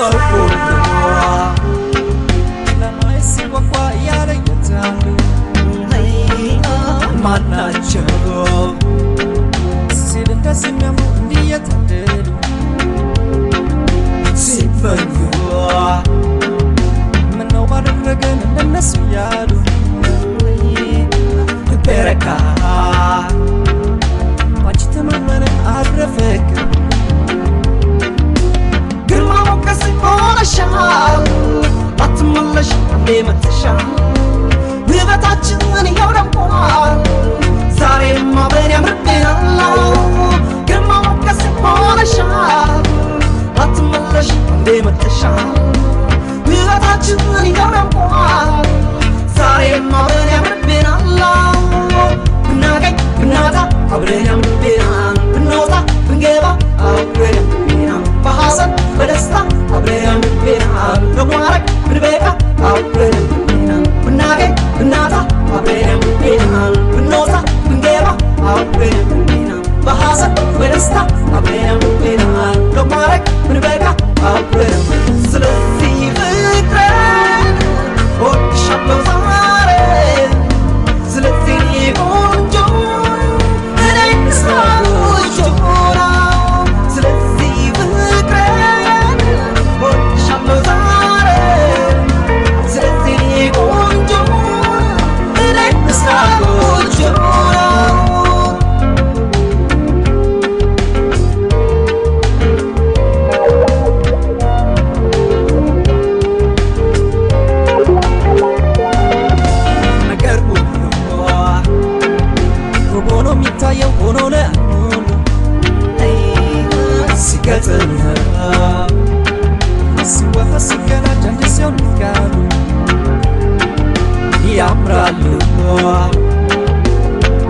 ሰው ለማየት ሲጓጓ ያለየታሉ ማናቸው ሲል እንደዚህ የሚያምሩ እንዲየታደሉ ሲመኙ ምነው ባደረገን እንደነሱ እያሉ በረካ ባንቺ ተማመንን አረፈክ ግርማ ሞገስ ሆነሻል አትመለሽ እንዴ መጥተሻል ውበታችን ይኸው ደምቋል ዛሬም አብረን ያምርብናል ግርማ ሞገስ ሆነሻል አትመለሽ እንዴ መጥተሻል ውበታችን ይኸው ደምቋል ዛሬም አብረን ያምርብናል ብናገኝ ብናጣ አብረን ያምርብናል ብንወጣ ብንገባ አብረን ያምርብናል በሐዘን በደስታ አብረን ያምርብናል ለማረግ ብንበቃ አብረን ያምርብናል ብናገኝ ብናጣ አብረን ያምርብናል ብንወጣ ብንገባ አብረን ያምርብናል በሐዘን በደስታ አብረን ያምርብናል ለማረግ ብንበቃ አብረን ስለዚህ ፍቅሬን ወድሻለሁ ዛሬ ስለዚህ ቆንጆ እኔ እስካሁን ስለዚህ ፍቅሬን ወድሻለሁ ዛሬ ስለዚህ ቆንጆ እኔ እስካሁን ያምራሉ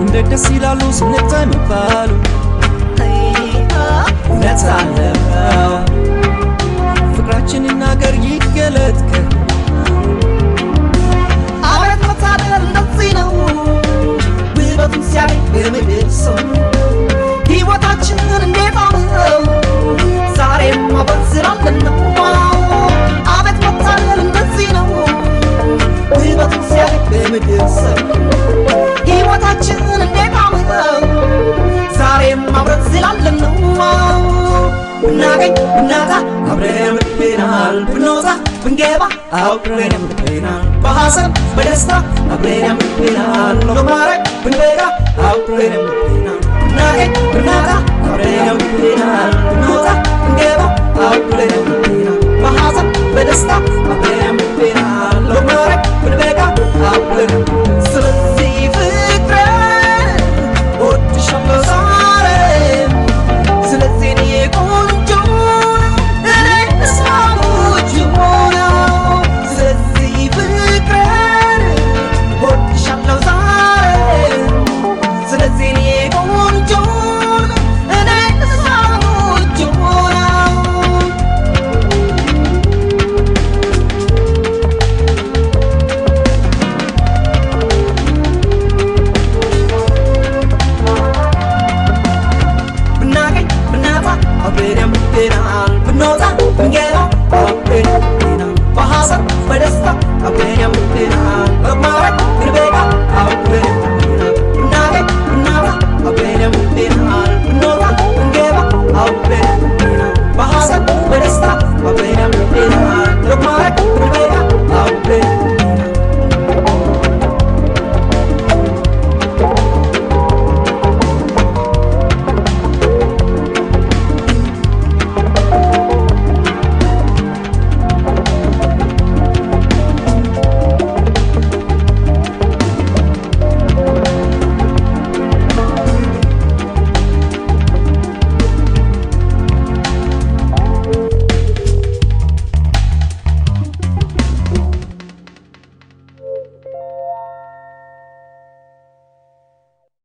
እንደ ደስ ይላሉ ስንታይ መባሉ እውነት አለው ፍቅራችን ይናገር ይገለጥ አቤት መታደል እንደዚህ ነው ውበቱን ሲያገኝ በምድር ሰው ሕይወታችንን እንዴት አምረው ዛሬም አብረን ስላለን ነው አቤት መታደል እንደዚህ ነው ውበቱን ሲያገኝ በምድር ሰው ሕይወታችንን እንዴት አምረው ዛሬም አብረን ስላለን ነው ብናገኝ ብናጣ አብረን ያምርብናል ብንወጣ ብንገባ አብረን ያምርብናል በሐዘን በደስታ አብረን ያምርብናል ለማረግ ብንበቃ አብረን ያምርብናል ብናገኝ ብናጣ አብረን ያምርብናል ብንወጣ ብንገባ አብረን ያምርብናል በሐዘን በደስታ